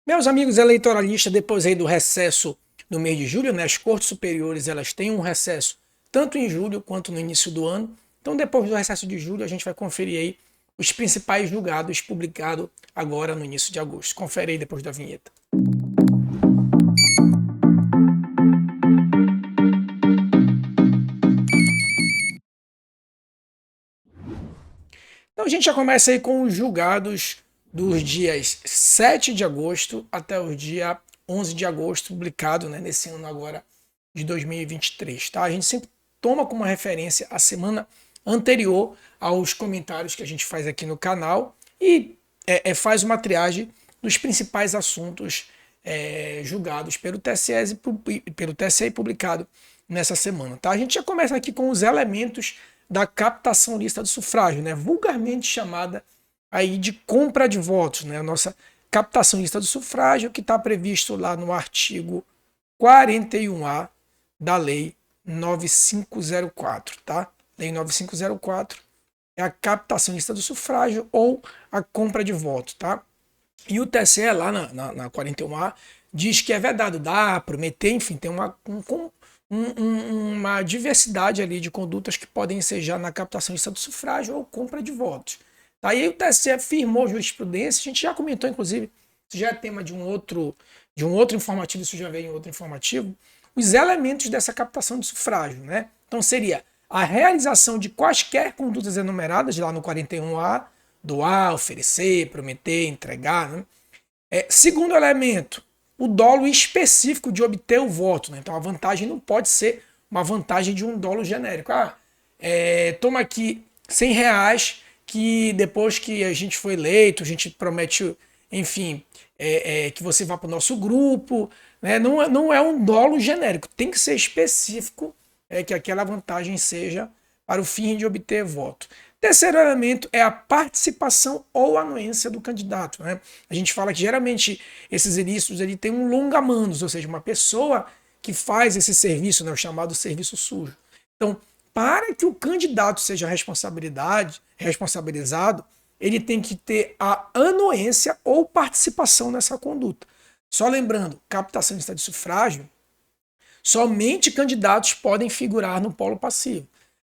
Meus amigos eleitoralistas, depois aí do recesso no mês de julho, né, as cortes superiores elas têm um recesso tanto em julho quanto no início do ano. Então, depois do recesso de julho, a gente vai conferir aí os principais julgados publicados agora no início de agosto. Confere aí depois da vinheta. Então, a gente já começa aí com os julgados dos dias 7 de agosto até o dia 11 de agosto, publicado, né, nesse ano agora de 2023. Tá? A gente sempre toma como referência a semana anterior aos comentários que a gente faz aqui no canal e faz uma triagem dos principais assuntos julgados pelo TSE e publicado nessa semana. Tá? A gente já começa aqui com os elementos da captação lista do sufrágio, né? Vulgarmente chamada aí de compra de votos, né? A nossa captação lista do sufrágio, que está previsto lá no artigo 41A da Lei 9504, tá? Lei 9504 é a captação lista do sufrágio ou a compra de votos, tá? E o TSE lá na 41A diz que é vedado dar, prometer, enfim, tem uma diversidade ali de condutas que podem ensejar na captação lista do sufrágio ou compra de votos. Tá? E aí o TSE firmou jurisprudência, a gente já comentou, inclusive, isso já é tema de um outro informativo, isso já veio em outro informativo, os elementos dessa captação de sufrágio. Né? Então seria a realização de quaisquer condutas enumeradas lá no 41A, doar, oferecer, prometer, entregar. Né? Segundo elemento, o dolo específico de obter o voto. Né? Então a vantagem não pode ser uma vantagem de um dolo genérico. Toma aqui R$ 100 que depois que a gente foi eleito, a gente promete, enfim, que você vá para o nosso grupo. Né? Não é um dolo genérico, tem que ser específico, que aquela vantagem seja para o fim de obter voto. Terceiro elemento é a participação ou anuência do candidato. Né? A gente fala que geralmente esses ilícitos ele tem um longa-manos, ou seja, uma pessoa que faz esse serviço, né, o chamado serviço sujo. Então, para que o candidato seja responsabilizado, ele tem que ter a anuência ou participação nessa conduta. Só lembrando, captação de lista de sufrágio, somente candidatos podem figurar no polo passivo.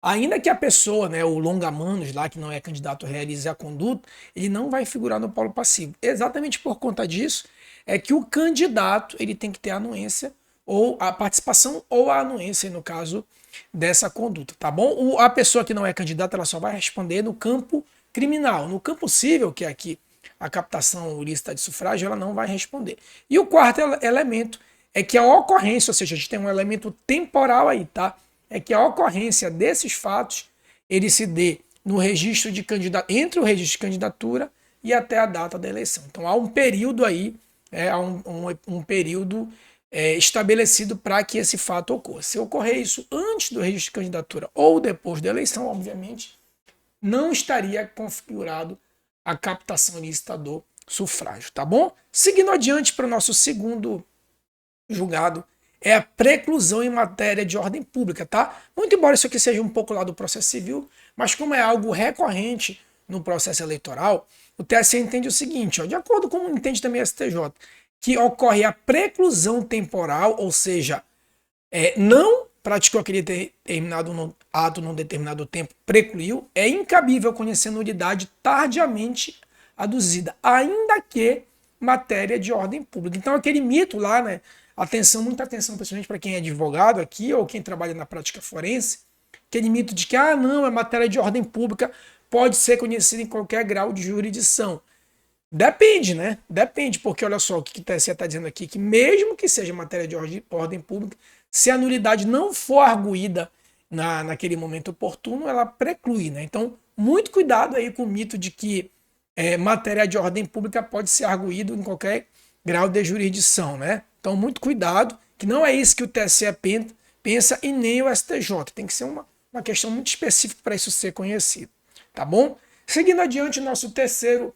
Ainda que a pessoa, né, o longa-manos lá, que não é candidato, realize a conduta, ele não vai figurar no polo passivo. Exatamente por conta disso é que o candidato ele tem que ter a anuência ou a participação ou a anuência, no caso dessa conduta, tá bom? A pessoa que não é candidata, ela só vai responder no campo criminal. No campo civil, que é aqui a captação ilícita de sufrágio, ela não vai responder. E o quarto elemento é que a ocorrência, ou seja, a gente tem um elemento temporal aí, tá? É que a ocorrência desses fatos ele se dê no registro de candidatura, entre o registro de candidatura e até a data da eleição. Então há um período aí, há um período estabelecido para que esse fato ocorra. Se ocorrer isso antes do registro de candidatura ou depois da eleição, obviamente, não estaria configurado a captação ilícita do sufrágio, tá bom? Seguindo adiante para o nosso segundo julgado, é a preclusão em matéria de ordem pública, tá? Muito embora isso aqui seja um pouco lá do processo civil, mas como é algo recorrente no processo eleitoral, o TSE entende o seguinte, ó, de acordo com o entende também a STJ, que ocorre a preclusão temporal, ou seja, não praticou aquele determinado ato num determinado tempo, precluiu, é incabível conhecer nulidade tardiamente aduzida, ainda que matéria de ordem pública. Então aquele mito lá, né? Atenção, muita atenção, principalmente para quem é advogado aqui ou quem trabalha na prática forense, aquele mito de que, não, é matéria de ordem pública, pode ser conhecida em qualquer grau de jurisdição. Depende, né? Depende, porque olha só o que o TSE está dizendo aqui, que mesmo que seja matéria de ordem pública, se a nulidade não for arguída naquele momento oportuno, ela preclui, né? Então, muito cuidado aí com o mito de que matéria de ordem pública pode ser arguído em qualquer grau de jurisdição, né? Então, muito cuidado, que não é isso que o TSE pensa e nem o STJ. Tem que ser uma questão muito específica para isso ser conhecido, tá bom? Seguindo adiante, nosso terceiro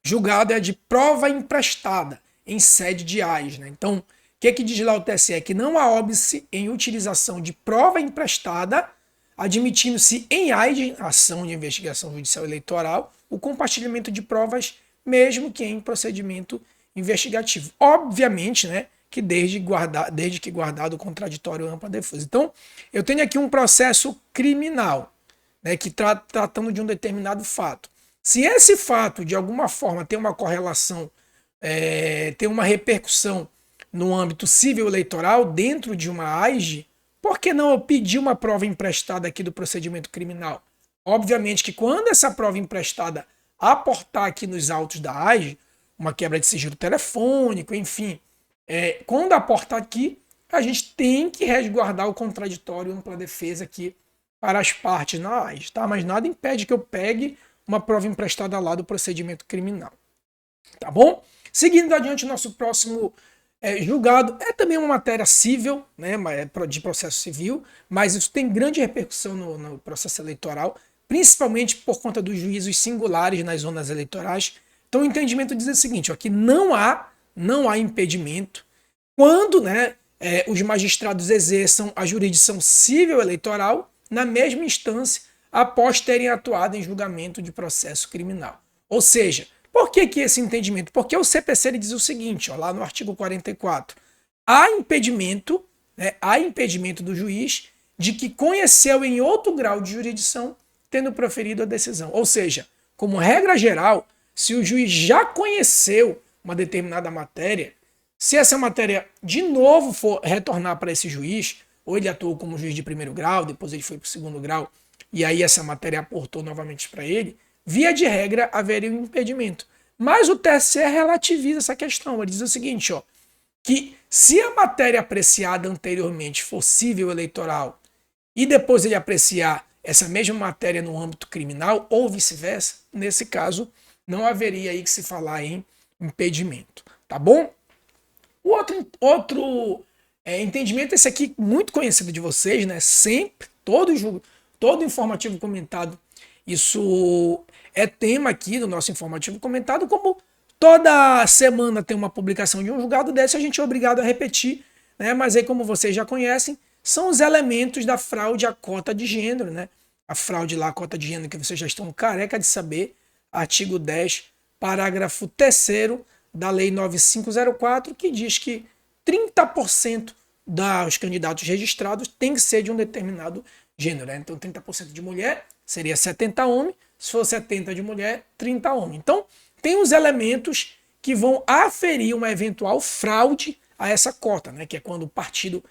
julgado é de prova emprestada em sede de AIS, né? Então, o que diz lá o TSE? Que não há óbice em utilização de prova emprestada, admitindo-se em AIS, ação de investigação judicial eleitoral, o compartilhamento de provas, mesmo que em procedimento investigativo. Obviamente, né, que desde que guardado o contraditório ampla defesa. Então, eu tenho aqui um processo criminal, né, que tratando de um determinado fato. Se esse fato, de alguma forma, tem uma correlação, tem uma repercussão no âmbito civil eleitoral dentro de uma AIGE, por que não eu pedir uma prova emprestada aqui do procedimento criminal? Obviamente que quando essa prova emprestada aportar aqui nos autos da AIGE, uma quebra de sigilo telefônico, enfim, quando aportar aqui, a gente tem que resguardar o contraditório ampla defesa aqui para as partes na AIGE, tá? Mas nada impede que eu pegue uma prova emprestada lá do procedimento criminal, tá bom? Seguindo adiante, nosso próximo julgado é também uma matéria civil, né, de processo civil, mas isso tem grande repercussão no processo eleitoral, principalmente por conta dos juízos singulares nas zonas eleitorais. Então o entendimento diz o seguinte, ó, que não há impedimento quando, né, os magistrados exerçam a jurisdição civil eleitoral na mesma instância após terem atuado em julgamento de processo criminal. Ou seja, por que esse entendimento? Porque o CPC ele diz o seguinte, ó, lá no artigo 44, há impedimento do juiz de que conheceu em outro grau de jurisdição tendo proferido a decisão. Ou seja, como regra geral, se o juiz já conheceu uma determinada matéria, se essa matéria de novo for retornar para esse juiz, ou ele atuou como juiz de primeiro grau, depois ele foi para o segundo grau, e aí essa matéria aportou novamente para ele, via de regra haveria um impedimento. Mas o TSE relativiza essa questão. Ele diz o seguinte, ó, que se a matéria apreciada anteriormente for civil eleitoral e depois ele apreciar essa mesma matéria no âmbito criminal ou vice-versa, nesse caso não haveria aí que se falar em impedimento, tá bom? O outro entendimento, esse aqui muito conhecido de vocês, né? Sempre, todo informativo comentado, isso é tema aqui do nosso informativo comentado, como toda semana tem uma publicação de um julgado desse, a gente é obrigado a repetir, né? Mas aí, como vocês já conhecem, são os elementos da fraude à cota de gênero, né? A fraude lá à cota de gênero que vocês já estão careca de saber, artigo 10, parágrafo 3º da Lei 9504, que diz que 30% dos candidatos registrados tem que ser de um determinado gênero, né? Então 30% de mulher seria 70 homem, se for 70 de mulher, 30 homem. Então tem os elementos que vão aferir uma eventual fraude a essa cota, né? Que é quando o partido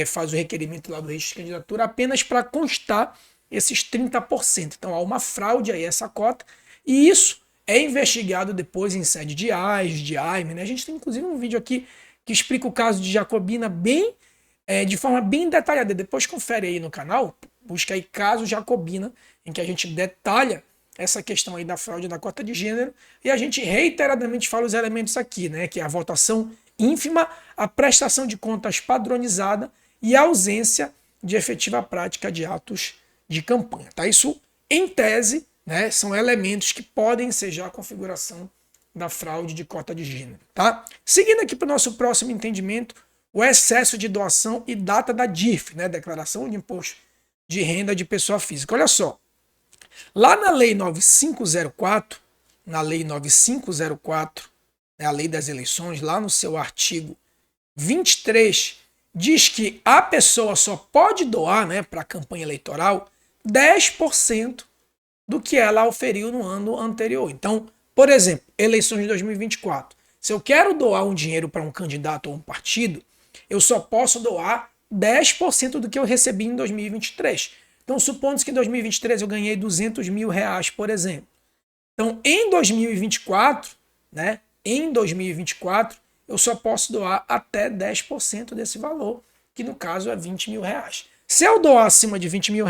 faz o requerimento lá do registro de candidatura apenas para constar esses 30%. Então há uma fraude aí a essa cota e isso é investigado depois em sede de AIS, de AIME, né? A gente tem inclusive um vídeo aqui que explica o caso de Jacobina de forma bem detalhada. Depois confere aí no canal, busca aí caso Jacobina, em que a gente detalha essa questão aí da fraude da cota de gênero e a gente reiteradamente fala os elementos aqui, né? Que é a votação ínfima, a prestação de contas padronizada e a ausência de efetiva prática de atos de campanha, tá? Isso, em tese, né, são elementos que podem ser já a configuração da fraude de cota de gênero, tá? Seguindo aqui para o nosso próximo entendimento, o excesso de doação e data da DIF, né, Declaração de Imposto de Renda de Pessoa Física. Olha só, lá na Lei 9504, né, a Lei das Eleições, lá no seu artigo 23, diz que a pessoa só pode doar, né, para a campanha eleitoral 10% do que ela oferiu no ano anterior. Então, por exemplo, eleições de 2024. Se eu quero doar um dinheiro para um candidato ou um partido, eu só posso doar 10% do que eu recebi em 2023. Então, supondo que em 2023 eu ganhei R$200 mil, por exemplo. Então, em 2024, né, eu só posso doar até 10% desse valor, que no caso é R$20 mil. Se eu doar acima de R$20 mil,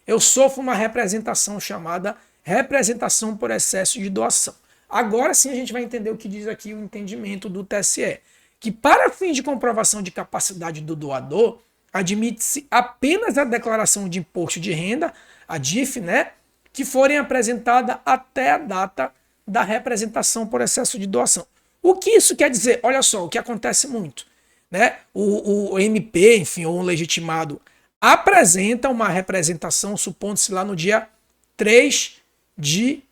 eu sofro uma representação chamada representação por excesso de doação. Agora sim a gente vai entender o que diz aqui o entendimento do TSE, que para fins de comprovação de capacidade do doador, admite-se apenas a declaração de imposto de renda, a DIF, né, que forem apresentadas até a data da representação por excesso de doação. O que isso quer dizer? Olha só, o que acontece muito, né? O MP, enfim, ou um legitimado, apresenta uma representação, supondo-se lá no dia 3 de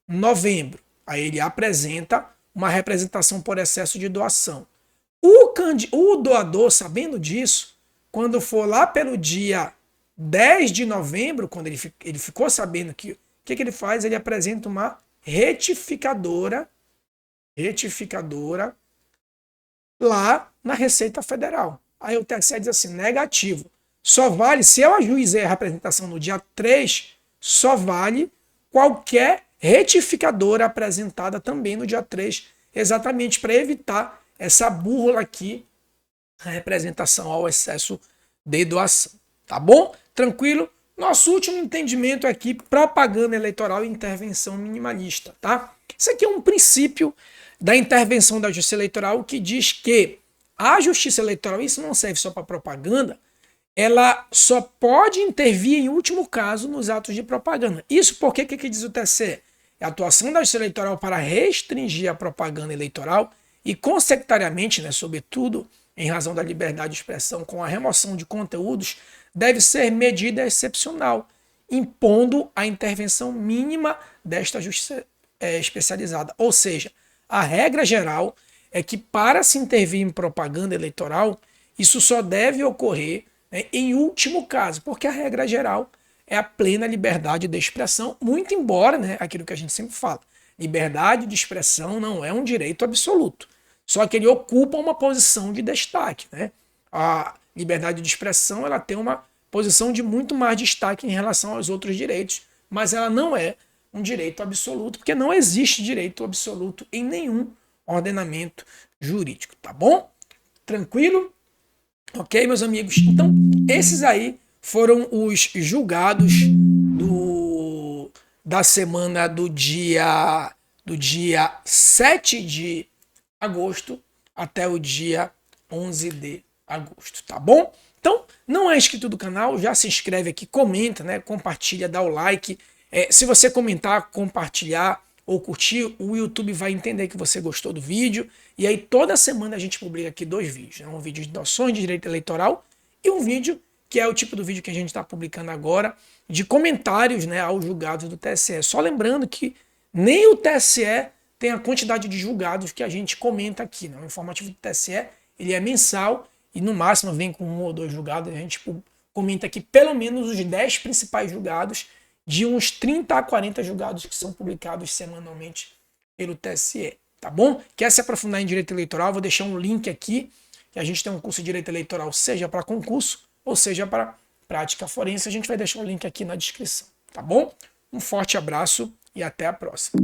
novembro. Aí ele apresenta uma representação por excesso de doação. O doador, sabendo disso, quando for lá pelo dia 10 de novembro, quando ele ficou sabendo que o que ele faz? Ele apresenta uma retificadora lá na Receita Federal. Aí o TSE diz assim, negativo. Só vale, se eu ajuizei a representação no dia 3, só vale qualquer retificadora apresentada também no dia 3, exatamente para evitar essa burla aqui, a representação ao excesso de doação. Tá bom? Tranquilo? Nosso último entendimento aqui, propaganda eleitoral e intervenção minimalista, tá? Isso aqui é um princípio da intervenção da Justiça Eleitoral que diz que a Justiça Eleitoral, isso não serve só para propaganda, ela só pode intervir em último caso nos atos de propaganda. Isso porque, que diz o TSE? É a atuação da Justiça Eleitoral para restringir a propaganda eleitoral e, consecutariamente, né, sobretudo em razão da liberdade de expressão com a remoção de conteúdos, deve ser medida excepcional, impondo a intervenção mínima desta justiça especializada. Ou seja, a regra geral é que para se intervir em propaganda eleitoral, isso só deve ocorrer, né, em último caso, porque a regra geral é a plena liberdade de expressão, muito embora, né, aquilo que a gente sempre fala, liberdade de expressão não é um direito absoluto, só que ele ocupa uma posição de destaque, né? A liberdade de expressão ela tem uma posição de muito mais destaque em relação aos outros direitos, mas ela não é um direito absoluto, porque não existe direito absoluto em nenhum ordenamento jurídico, tá bom? Tranquilo? Ok, meus amigos? Então, esses aí foram os julgados da semana do dia 7 de agosto até o dia 11 de agosto, tá bom? Então, não é inscrito do canal, já se inscreve aqui, comenta, né? Compartilha, dá o like. Se você comentar, compartilhar ou curtir, o YouTube vai entender que você gostou do vídeo. E aí toda semana a gente publica aqui 2 vídeos, né? Um vídeo de noções de direito eleitoral e um vídeo que é o tipo do vídeo que a gente está publicando agora, de comentários, né, aos julgados do TSE. Só lembrando que nem o TSE tem a quantidade de julgados que a gente comenta aqui, né? O informativo do TSE ele é mensal e no máximo vem com 1 ou 2 julgados. A gente comenta aqui pelo menos os 10 principais julgados de uns 30 a 40 julgados que são publicados semanalmente pelo TSE, tá bom? Quer se aprofundar em direito eleitoral? Vou deixar um link aqui, que a gente tem um curso de direito eleitoral, seja para concurso ou seja para prática forense. A gente vai deixar o link aqui na descrição, tá bom? Um forte abraço e até a próxima.